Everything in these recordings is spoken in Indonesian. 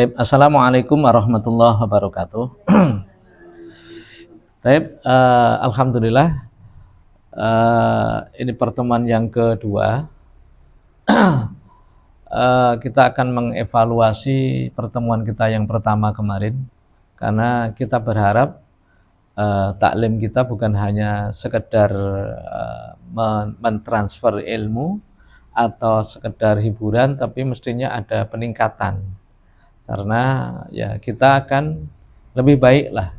Assalamualaikum warahmatullahi wabarakatuh. Alhamdulillah, ini pertemuan yang kedua. Kita akan mengevaluasi pertemuan kita yang pertama kemarin, karena kita berharap taklim kita bukan hanya sekedar mentransfer ilmu atau sekedar hiburan, tapi mestinya ada peningkatan. Karena ya kita akan lebih baik lah,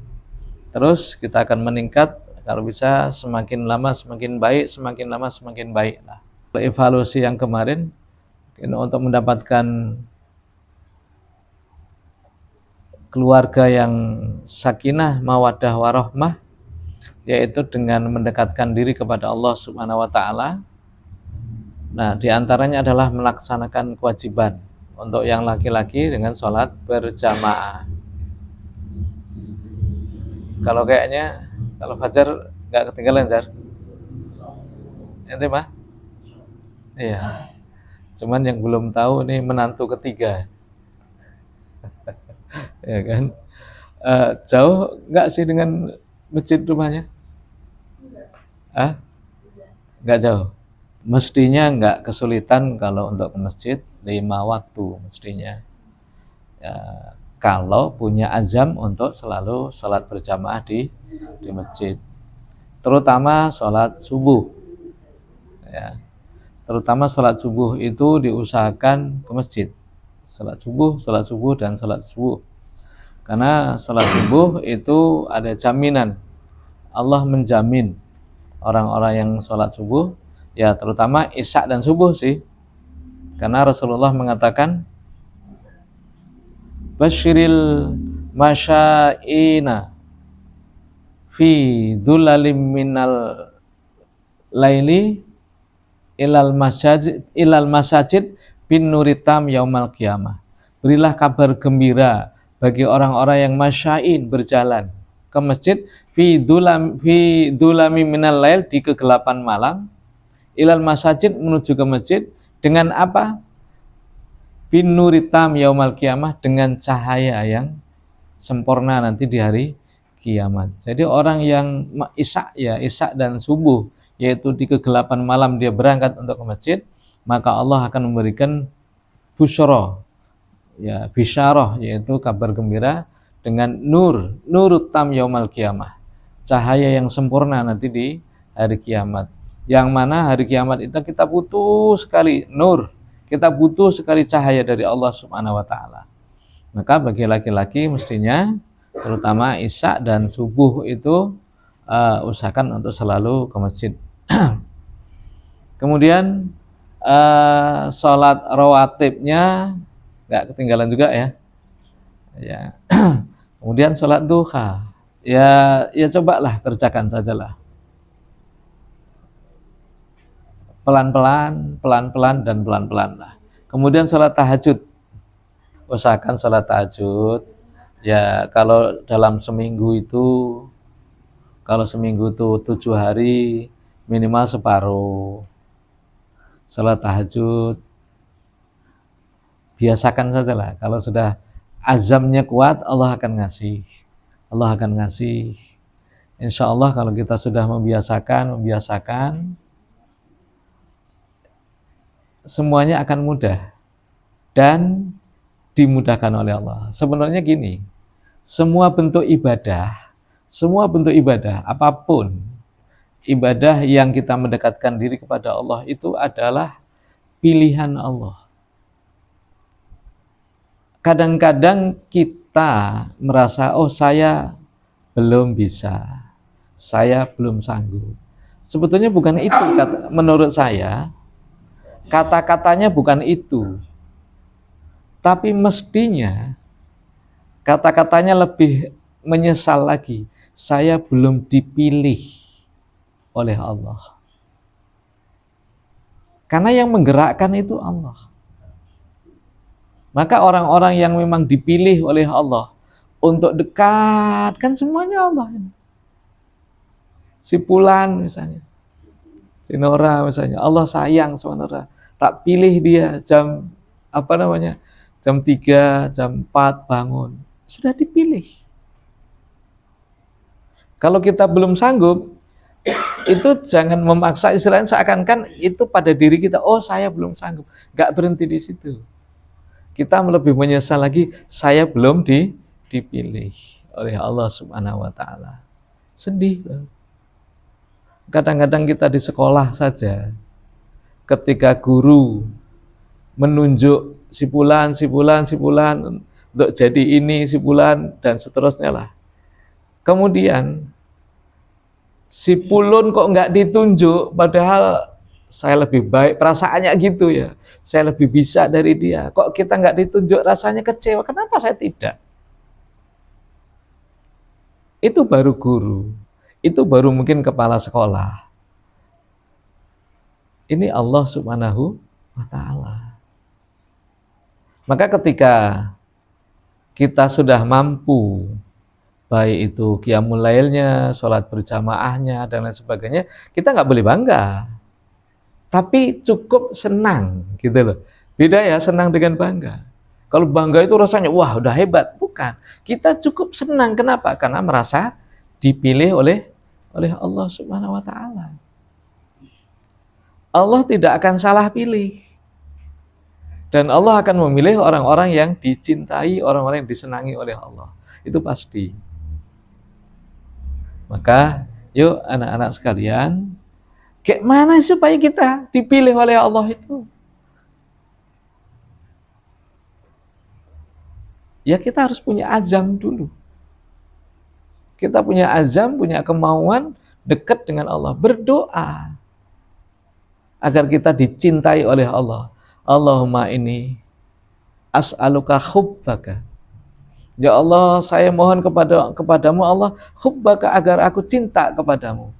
terus kita akan meningkat, kalau bisa semakin lama semakin baik, semakin lama semakin baik lah. Evaluasi yang kemarin untuk mendapatkan keluarga yang sakinah, mawaddah, warahmah, yaitu dengan mendekatkan diri kepada Allah Subhanahu wa Ta'ala. Nah, diantaranya adalah melaksanakan kewajiban untuk yang laki-laki dengan sholat berjamaah. Kalau kayaknya, kalau Fajar nggak ketinggalan, Jar? Ente mah? Iya. Cuman yang belum tahu ini menantu ketiga, ya kan? Jauh nggak sih dengan masjid rumahnya? Ah, nggak jauh. Mestinya nggak kesulitan kalau untuk ke masjid 5 waktu mestinya. Ya, kalau punya azam untuk selalu sholat berjamaah di masjid, terutama sholat subuh. Ya, terutama sholat subuh itu diusahakan ke masjid. Sholat subuh dan sholat subuh. Karena sholat subuh itu ada jaminan. Allah menjamin orang-orang yang sholat subuh, ya terutama isya dan subuh sih. Karena Rasulullah mengatakan, Basyiril masyaina fi dhulalim minal laili ilal masajid bin nuritam yaumal qiyamah. Berilah kabar gembira bagi orang-orang yang masyain berjalan ke masjid fi dhulami minal lail, di kegelapan malam, ilal masajid menuju ke masjid dengan apa? Bin nuritam yaumal qiyamah, dengan cahaya yang sempurna nanti di hari kiamat. Jadi orang yang isya dan subuh, yaitu di kegelapan malam dia berangkat untuk ke masjid, maka Allah akan memberikan busyara, ya bisyarah, yaitu kabar gembira dengan nurut tam yaumal qiyamah, cahaya yang sempurna nanti di hari kiamat. Yang mana hari kiamat itu kita butuh sekali nur, kita butuh sekali cahaya dari Allah Subhanahu wa Ta'ala. Maka bagi laki-laki mestinya terutama isya dan subuh itu usahakan untuk selalu ke masjid. Kemudian sholat rawatibnya nggak ketinggalan juga ya. Ya. Kemudian sholat duha, ya cobalah kerjakan sajalah. Pelan-pelan dan pelan-pelan lah. Kemudian sholat tahajud, usahakan sholat tahajud. Ya kalau dalam seminggu itu, kalau seminggu itu 7 hari, minimal separuh sholat tahajud. Biasakan sajalah. Kalau sudah azamnya kuat, Allah akan ngasih. Allah akan ngasih. Insya Allah kalau kita sudah membiasakan, semuanya akan mudah dan dimudahkan oleh Allah. Sebenarnya gini, semua bentuk ibadah apapun, ibadah yang kita mendekatkan diri kepada Allah itu adalah pilihan Allah. Kadang-kadang kita merasa, oh saya belum bisa, saya belum sanggup. Sebetulnya bukan itu, menurut saya kata-katanya bukan itu, tapi mestinya kata-katanya lebih menyesal lagi, saya belum dipilih oleh Allah. Karena yang menggerakkan itu Allah. Maka orang-orang yang memang dipilih oleh Allah untuk dekat, kan semuanya Allah. Si Fulan misalnya, si Nora misalnya, Allah sayang sama Nora, tak pilih dia jam jam 3, jam 4 bangun. Sudah dipilih. Kalau kita belum sanggup, itu jangan memaksa, istilahnya seakan-akan itu pada diri kita, oh saya belum sanggup. Gak berhenti di situ. Kita lebih menyesal lagi, saya belum dipilih oleh Allah Subhanahu wa Ta'ala. Sedih. Kadang-kadang kita di sekolah saja, ketika guru menunjuk si fulan untuk jadi ini, si fulan, dan seterusnya lah. Kemudian si pulun kok nggak ditunjuk, padahal saya lebih baik, perasaannya gitu ya, saya lebih bisa dari dia, kok kita nggak ditunjuk, rasanya kecewa, kenapa saya tidak? Itu baru guru, itu baru mungkin kepala sekolah. Ini Allah Subhanahu wa Ta'ala. Maka ketika kita sudah mampu, baik itu qiyamul lailnya, sholat berjamaahnya, dan lain sebagainya, kita nggak boleh bangga, tapi cukup senang, gitu loh. Beda ya, senang dengan bangga. Kalau bangga itu rasanya, wah udah hebat. Bukan, kita cukup senang. Kenapa? Karena merasa dipilih oleh Allah Subhanahu wa Ta'ala. Allah tidak akan salah pilih. Dan Allah akan memilih orang-orang yang dicintai, orang-orang yang disenangi oleh Allah. Itu pasti. Maka yuk anak-anak sekalian, kayak mana supaya kita dipilih oleh Allah itu? Ya kita harus punya azam dulu. Kita punya azam, punya kemauan dekat dengan Allah, berdoa agar kita dicintai oleh Allah. Allahumma inni as'aluka hubbaka. Ya Allah, saya mohon kepadamu Allah, hubbaka, agar aku cinta kepadamu.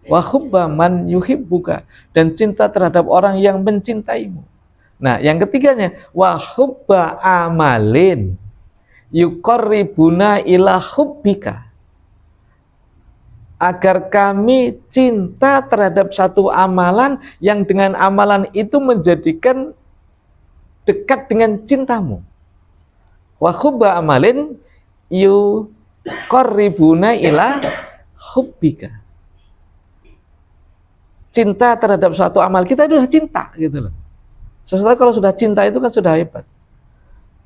Wa hubba man yuhibbuka, dan cinta terhadap orang yang mencintaimu. Nah, yang ketiganya, wa hubba amalin yuqarribuna ila hubbika, agar kami cinta terhadap satu amalan yang dengan amalan itu menjadikan dekat dengan cintamu. Wa hubba amalin yuqarribuna ila hubbika. Cinta terhadap suatu amal, kita itu sudah cinta, gitu loh. Sesuatu kalau sudah cinta itu kan sudah hebat.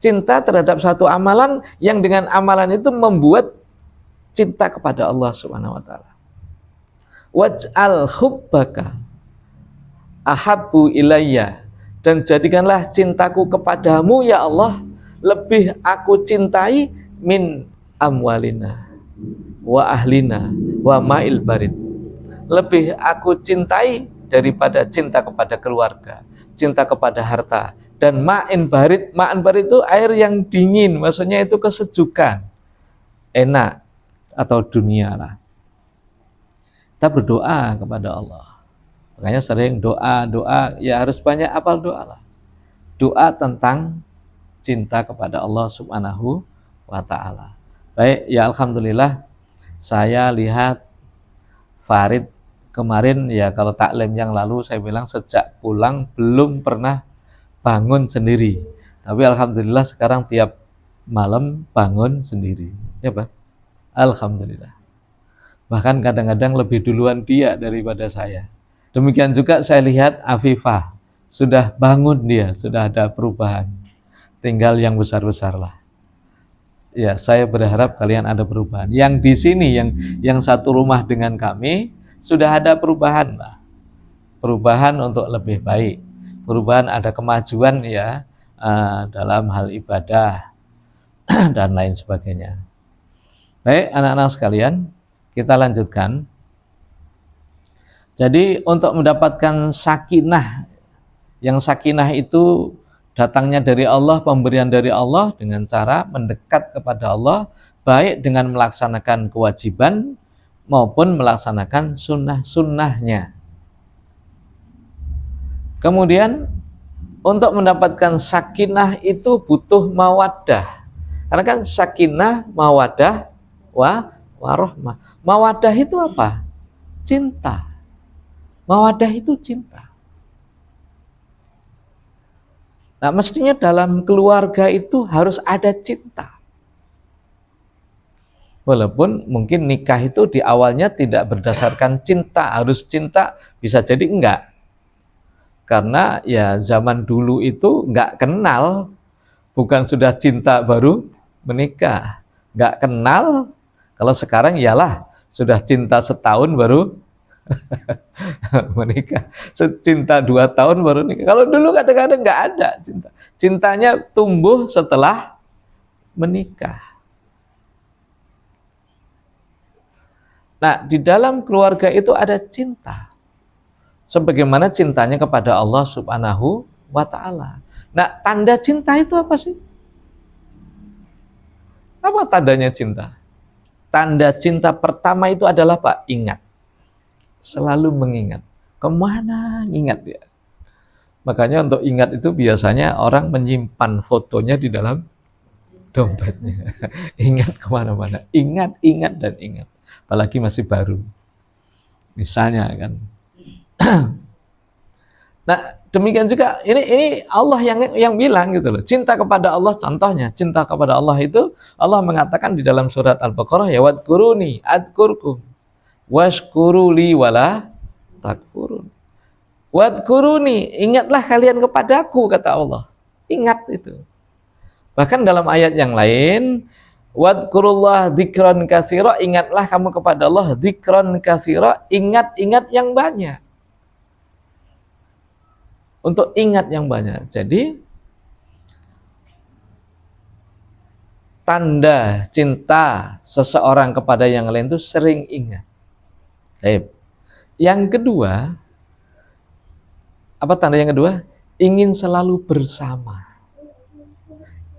Cinta terhadap satu amalan yang dengan amalan itu membuat cinta kepada Allah Subhanahu wa Ta'ala. Waj'al hubbaka ahabbu ilayya, dan jadikanlah cintaku kepadamu ya Allah lebih aku cintai min amwalina wa ahlina wa ma'il barid. Lebih aku cintai daripada cinta kepada keluarga, cinta kepada harta, dan ma'in barid. Ma'in barid itu air yang dingin, maksudnya itu kesejukan, enak, atau dunia lah. Kita berdoa kepada Allah. Makanya sering doa ya harus banyak hafal doa lah. Doa tentang cinta kepada Allah Subhanahu wa Ta'ala. Baik, ya alhamdulillah, saya lihat Farid kemarin ya, kalau taklim yang lalu saya bilang sejak pulang belum pernah bangun sendiri. Tapi alhamdulillah sekarang tiap malam bangun sendiri. Ya Pak? Alhamdulillah. Bahkan kadang-kadang lebih duluan dia daripada saya. Demikian juga saya lihat Afifah, sudah bangun dia, sudah ada perubahan. Tinggal yang besar-besar lah. Ya, saya berharap kalian ada perubahan. Yang di sini, yang satu rumah dengan kami, sudah ada perubahan lah. Perubahan untuk lebih baik. Perubahan, ada kemajuan ya dalam hal ibadah dan lain sebagainya. Baik, anak-anak sekalian, kita lanjutkan. Jadi untuk mendapatkan sakinah, yang sakinah itu datangnya dari Allah, pemberian dari Allah dengan cara mendekat kepada Allah, baik dengan melaksanakan kewajiban maupun melaksanakan sunnah-sunnahnya. Kemudian untuk mendapatkan sakinah itu butuh mawaddah. Karena kan sakinah, mawaddah, warahmah. Mawaddah itu apa? Cinta. Mawaddah itu cinta. Nah, mestinya dalam keluarga itu harus ada cinta. Walaupun mungkin nikah itu di awalnya tidak berdasarkan cinta, harus cinta, bisa jadi enggak. Karena ya zaman dulu itu enggak kenal, bukan sudah cinta baru menikah. Enggak kenal, kalau sekarang iyalah sudah cinta setahun baru menikah. Cinta 2 tahun baru nikah. Kalau dulu kadang-kadang enggak ada cinta. Cintanya tumbuh setelah menikah. Nah, di dalam keluarga itu ada cinta. Sebagaimana cintanya kepada Allah Subhanahu wa Ta'ala. Nah, tanda cinta itu apa sih? Apa tandanya cinta? Tanda cinta pertama itu adalah Pak, ingat. Selalu mengingat. Kemana ingat ya? Makanya untuk ingat itu biasanya orang menyimpan fotonya di dalam dompetnya. Ingat kemana-mana. Ingat, ingat, dan ingat. Apalagi masih baru. Misalnya kan. Nah, demikian juga ini Allah yang bilang gitu loh. Cinta kepada Allah, contohnya cinta kepada Allah itu Allah mengatakan di dalam surat Al-Baqarah, ya wadkuruni adkurkum washkuruli wala takfurun. Wadkuruni, ingatlah kalian kepadaku, kata Allah. Ingat itu. Bahkan dalam ayat yang lain, wadkurullah dzikran katsira, ingatlah kamu kepada Allah dzikran katsira, ingat-ingat yang banyak. Untuk ingat yang banyak. Jadi tanda cinta seseorang kepada yang lain itu sering ingat. Baik. Yang kedua, apa tanda yang kedua? Ingin selalu bersama.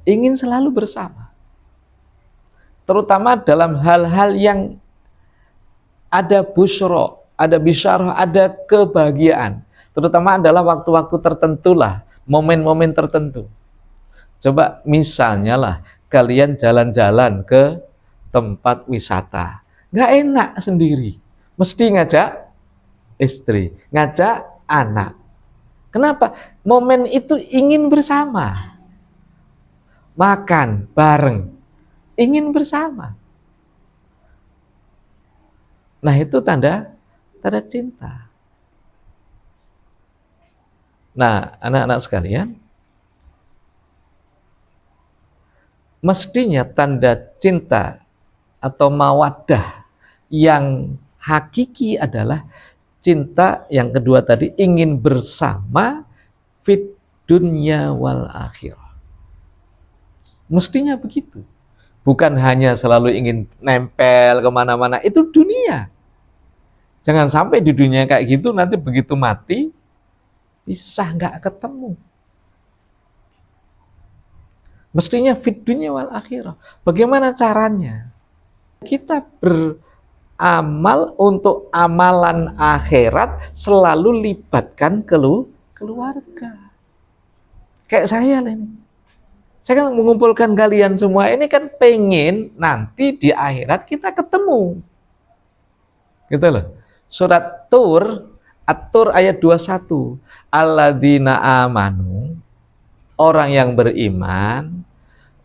Ingin selalu bersama. Terutama dalam hal-hal yang ada busyra, ada bisyarah, ada kebahagiaan. Terutama adalah waktu-waktu tertentu lah, momen-momen tertentu. Coba misalnya lah, kalian jalan-jalan ke tempat wisata. Nggak enak sendiri. Mesti ngajak istri, ngajak anak. Kenapa? Momen itu ingin bersama. Makan bareng. Ingin bersama. Nah, itu tanda cinta. Nah, anak-anak sekalian, mestinya tanda cinta atau mawaddah yang hakiki adalah cinta yang kedua tadi, ingin bersama fit dunya wal akhirah. Mestinya begitu. Bukan hanya selalu ingin nempel kemana-mana, itu dunia. Jangan sampai di dunia kayak gitu, nanti begitu mati, bisa nggak ketemu. Mestinya fit dunya wal akhirah. Bagaimana caranya? Kita beramal untuk amalan akhirat, selalu libatkan keluarga. Kayak saya ini. Saya kan mengumpulkan kalian semua ini kan pengen nanti di akhirat kita ketemu. Gitu loh. Surat Tur, At-Tur ayat 21. Alladzina amanu, orang yang beriman,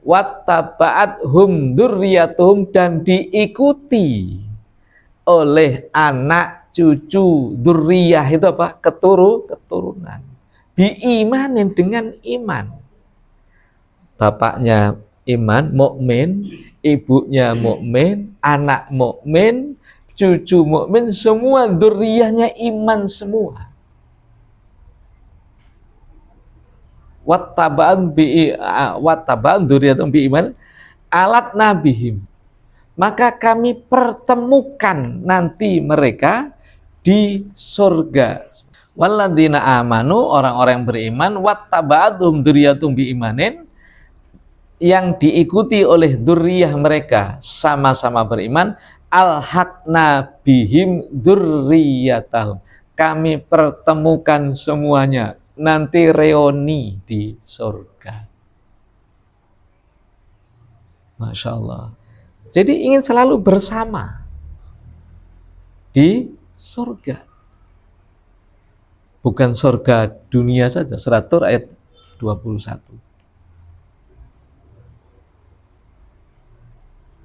wattaba'athum dzurriyyatuhum, dan diikuti oleh anak cucu, dzurriyyah itu apa? Keturunan. Biimanin, dengan iman. Bapaknya iman, mukmin, ibunya mukmin, anak mukmin, cucu mukmin, semua dzurriyyahnya iman semua. Wattaba'an dzurriyyatuhum biiman alat nabihim, maka kami pertemukan nanti mereka di surga. Walladzina amanu, orang-orang yang beriman, wattaba'athum dzurriyyatuhum biimanin, yang diikuti oleh dzurriyyah mereka sama-sama beriman, alhaqna bihim dzurriyyatahum, kami pertemukan semuanya nanti reuni di surga. Masya Allah. Jadi ingin selalu bersama di surga. Bukan surga dunia saja. Surat Tur ayat 21.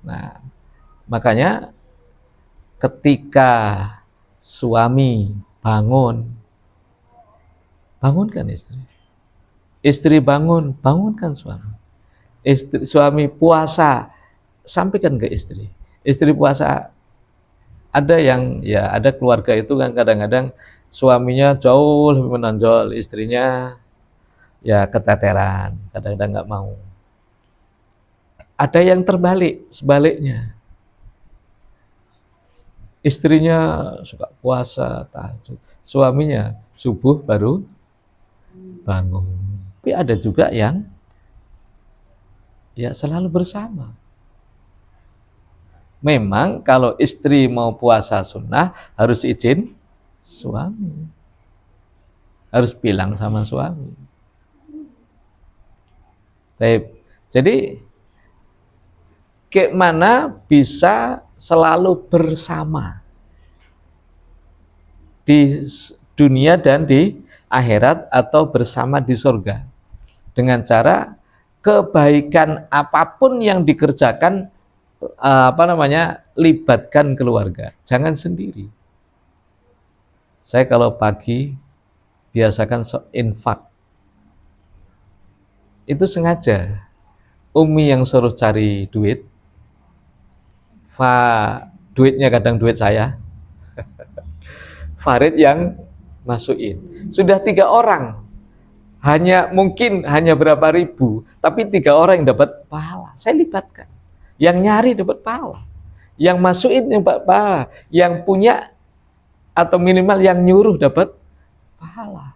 Nah, makanya ketika suami bangunkan istri. Istri bangunkan suami. Suami puasa, sampaikan ke istri. Istri puasa, ada yang ya ada keluarga itu kan kadang-kadang suaminya jauh lebih menonjol, istrinya ya keteteran, kadang-kadang nggak mau. Ada yang terbalik, sebaliknya. Istrinya suka puasa, tahajud, suaminya subuh baru bangun. Tapi ada juga yang ya selalu bersama. Memang kalau istri mau puasa sunnah harus izin suami. Harus bilang sama suami. Jadi bagaimana bisa selalu bersama di dunia dan di akhirat atau bersama di surga dengan cara kebaikan apapun yang dikerjakan libatkan keluarga, jangan sendiri. Saya kalau pagi biasakan infak, itu sengaja Umi yang suruh cari duit, duitnya kadang duit saya, Farid yang masukin. Sudah 3 orang, mungkin hanya berapa ribu, tapi 3 orang yang dapat pahala. Saya libatkan, yang nyari dapat pahala, yang masukin dapat pahala, yang punya atau minimal yang nyuruh dapat pahala.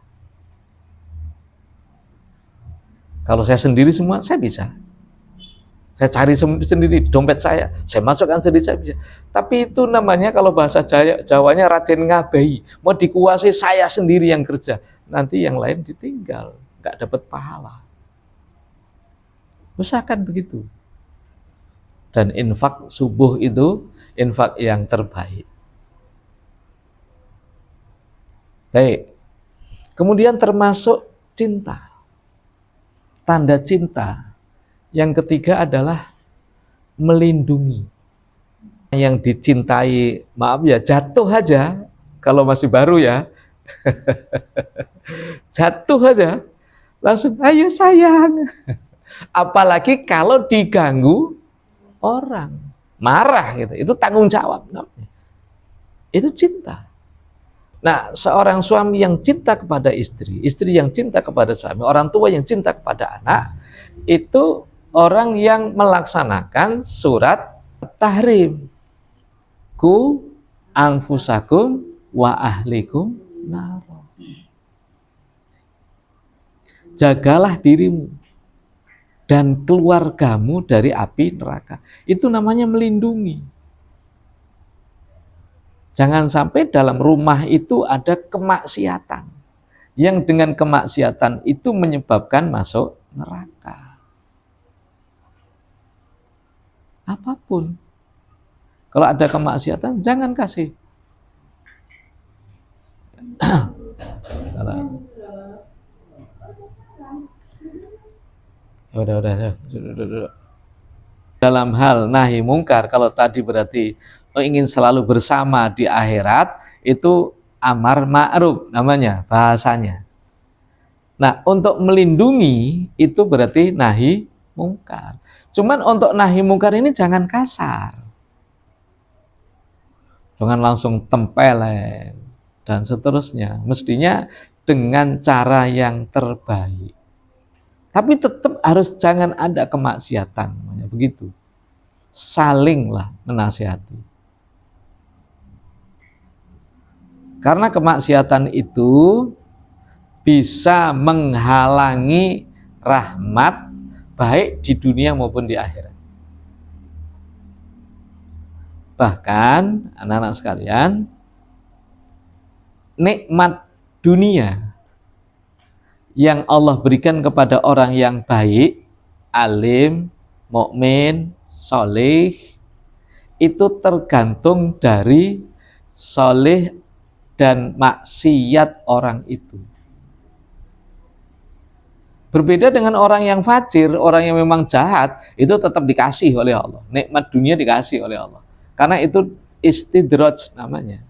Kalau saya sendiri semua, saya bisa. Saya cari sendiri dompet saya masukkan sendiri, saya bisa. Tapi itu namanya kalau bahasa Jawanya Raden ngabehi, mau dikuasai saya sendiri yang kerja, nanti yang lain ditinggal, nggak dapat pahala. Usahakan begitu. Dan infak subuh itu infak yang terbaik. Baik. Kemudian termasuk cinta. Tanda cinta yang ketiga adalah melindungi. Yang dicintai, maaf ya, jatuh aja, kalau masih baru ya, jatuh aja, langsung ayo sayang. Apalagi kalau diganggu orang, marah gitu, itu tanggung jawab namanya. Itu cinta. Nah, seorang suami yang cinta kepada istri yang cinta kepada suami, orang tua yang cinta kepada anak, itu orang yang melaksanakan surat tahrim. Ku anfusakum wa ahlikum nar. Jagalah dirimu dan keluargamu dari api neraka. Itu namanya melindungi. Jangan sampai dalam rumah itu ada kemaksiatan, yang dengan kemaksiatan itu menyebabkan masuk neraka. Apapun. Kalau ada kemaksiatan, jangan kasih. Udah. Dalam hal nahi mungkar, kalau tadi berarti ingin selalu bersama di akhirat, itu amar ma'ruf namanya bahasanya. Nah, untuk melindungi itu berarti nahi mungkar. Cuman untuk nahi mungkar ini jangan kasar. Jangan langsung tempeleng dan seterusnya. Mestinya dengan cara yang terbaik. Tapi tetap harus jangan ada kemaksiatan, namanya begitu. Salinglah menasihati. Karena kemaksiatan itu bisa menghalangi rahmat baik di dunia maupun di akhirat. Bahkan anak-anak sekalian, nikmat dunia yang Allah berikan kepada orang yang baik, alim, mukmin, soleh, itu tergantung dari soleh dan maksiat orang itu. Berbeda dengan orang yang fajir, orang yang memang jahat, itu tetap dikasih oleh Allah. Nikmat dunia dikasih oleh Allah. Karena itu istidraj namanya.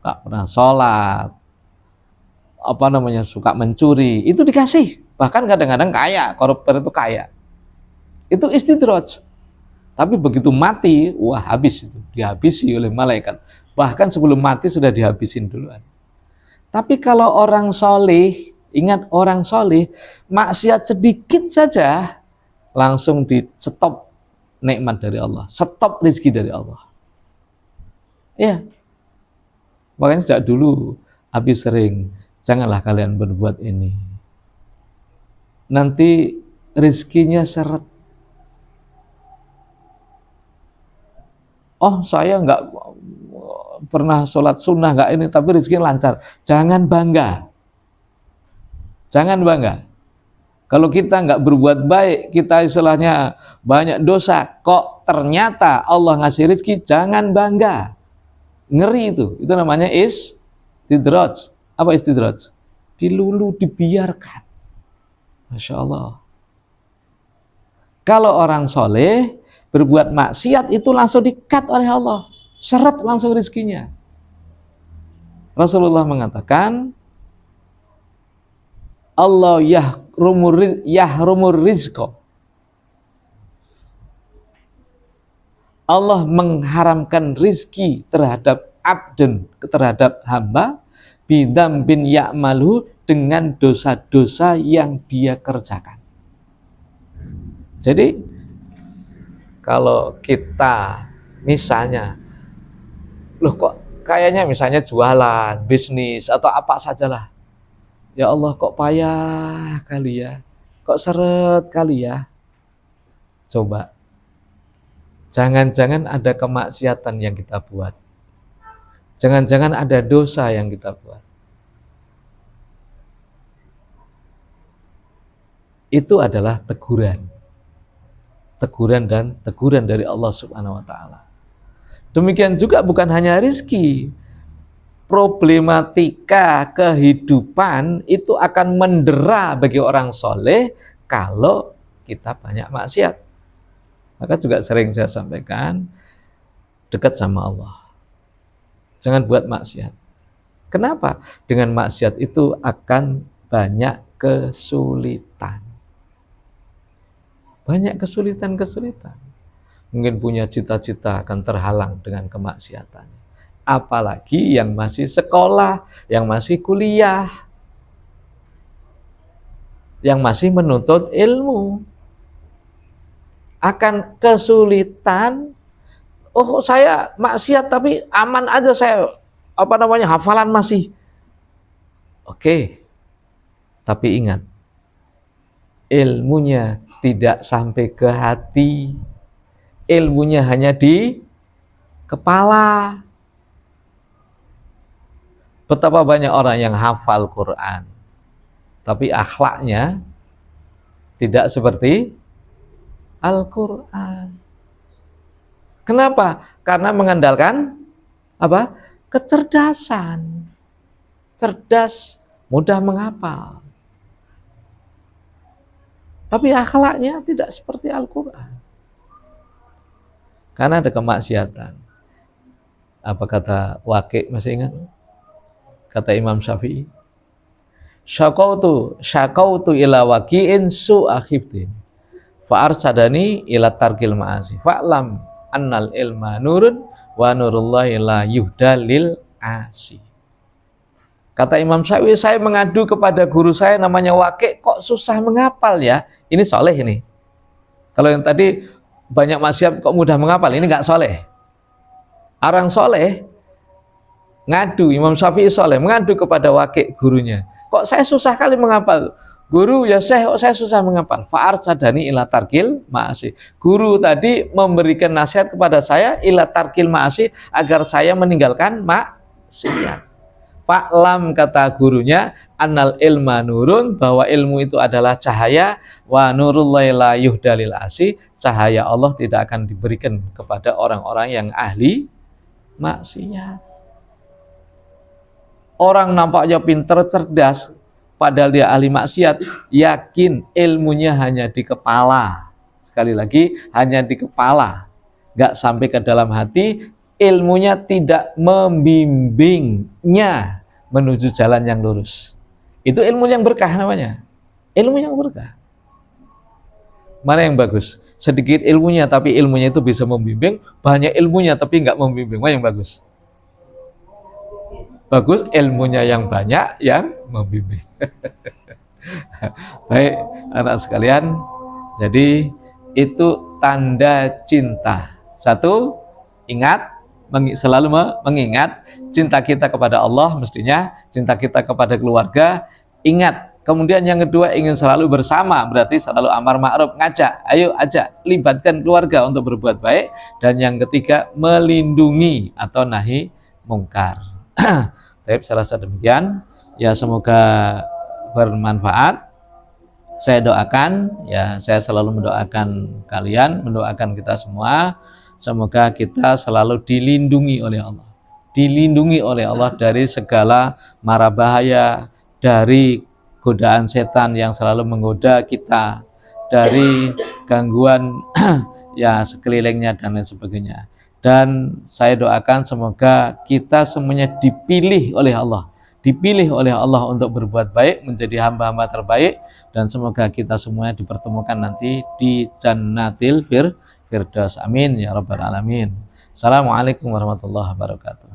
Gak pernah sholat, suka mencuri, itu dikasih. Bahkan kadang-kadang kaya, koruptor itu kaya. Itu istidraj. Tapi begitu mati, wah habis itu, dihabisi oleh malaikat. Bahkan sebelum mati sudah dihabisin duluan. Tapi kalau orang soleh, ingat orang soleh, maksiat sedikit saja, langsung di stop nikmat dari Allah, stop rezeki dari Allah. Ya, makanya sejak dulu Abi sering, janganlah kalian berbuat ini. Nanti rezekinya seret. Oh, saya nggak pernah sholat sunnah, nggak ini, tapi rezeki lancar. Jangan bangga. Jangan bangga. Kalau kita nggak berbuat baik, kita istilahnya banyak dosa, kok ternyata Allah ngasih rezeki, jangan bangga. Ngeri itu namanya istidraj. Apa istidraj? Dilulu, dibiarkan. Masya Allah. Kalau orang soleh berbuat maksiat itu langsung di-cut oleh Allah, seret langsung rezekinya. Rasulullah mengatakan, Allah yahrumur rizqa. Allah mengharamkan rizki terhadap abdun, terhadap hamba, bidam bin ya'malu, dengan dosa-dosa yang dia kerjakan. Jadi kalau kita misalnya, loh kok kayaknya misalnya jualan, bisnis, atau apa sajalah, ya Allah kok payah kali ya, kok seret kali ya. Coba, jangan-jangan ada kemaksiatan yang kita buat, jangan-jangan ada dosa yang kita buat. Itu adalah teguran dan teguran dari Allah Subhanahu wa Ta'ala. Demikian juga bukan hanya rizki, problematika kehidupan itu akan mendera bagi orang soleh kalau kita banyak maksiat. Maka juga sering saya sampaikan, dekat sama Allah, jangan buat maksiat. Kenapa? Dengan maksiat itu akan banyak kesulitan. Banyak kesulitan. Mungkin punya cita-cita akan terhalang dengan kemaksiatan. Apalagi yang masih sekolah, yang masih kuliah, yang masih menuntut ilmu. Akan kesulitan, oh saya maksiat tapi aman aja saya, hafalan masih. Oke, tapi ingat, ilmunya tidak sampai ke hati, ilmunya hanya di kepala. Betapa banyak orang yang hafal Quran, tapi akhlaknya tidak seperti Al-Quran. Kenapa? Karena mengandalkan apa? Kecerdasan. Cerdas, mudah menghafal. Tapi akhlaknya tidak seperti Al-Quran. Karena ada kemaksiatan. Apa kata Waqi', masih ingat? Kata Imam Syafi'i, syakautu ila waqi'in su'a khifdin, fa'arsadani ila tarkil ma'asi, fa'lam annal ilma nurun wa nurullahi la yuhdalil asi. Kata Imam Syafi'i, saya mengadu kepada guru saya namanya Waqi', kok susah menghafal ya. Ini soleh ini. Kalau yang tadi banyak maksiat kok mudah menghafal, ini nggak soleh. Orang soleh ngadu, Imam Syafi'i soleh, mengadu kepada Waqi' gurunya, kok saya susah kali menghafal. Guru, ya saya susah menghafal. Fa'arsadani ila tarkil ma'asi. Guru tadi memberikan nasihat kepada saya ila tarkil ma'asi, agar saya meninggalkan maksiat. Fa'lam, kata gurunya, annal ilma nurun, bahwa ilmu itu adalah cahaya, wa nurullahi la yuhdalil asi, cahaya Allah tidak akan diberikan kepada orang-orang yang ahli maksiat. Orang nampaknya pintar, cerdas, padahal dia ahli maksiat, yakin ilmunya hanya di kepala. Sekali lagi, hanya di kepala, nggak sampai ke dalam hati, ilmunya tidak membimbingnya menuju jalan yang lurus. Itu ilmu yang berkah namanya. Ilmu yang berkah. Mana yang bagus? Sedikit ilmunya tapi ilmunya itu bisa membimbing, banyak ilmunya tapi nggak membimbing. Mana yang bagus? Bagus ilmunya yang banyak yang membimbing. Baik anak sekalian, jadi itu tanda cinta. Satu, ingat, selalu mengingat cinta kita kepada Allah, mestinya cinta kita kepada keluarga, ingat. Kemudian yang kedua, ingin selalu bersama, berarti selalu amar ma'ruf, ngajak, ayo ajak, libatkan keluarga untuk berbuat baik. Dan yang ketiga, melindungi atau nahi mungkar. Baik, saya rasa demikian. Ya, semoga bermanfaat. Saya doakan, ya, saya selalu mendoakan kalian, mendoakan kita semua. Semoga kita selalu dilindungi oleh Allah. Dilindungi oleh Allah dari segala mara bahaya, dari godaan setan yang selalu menggoda kita, dari gangguan ya sekelilingnya dan lain sebagainya. Dan saya doakan semoga kita semuanya dipilih oleh Allah, dipilih oleh Allah untuk berbuat baik, menjadi hamba-hamba terbaik, dan semoga kita semuanya dipertemukan nanti di Jannatil Firdaus. Amin ya rabbal alamin. Assalamualaikum warahmatullahi wabarakatuh.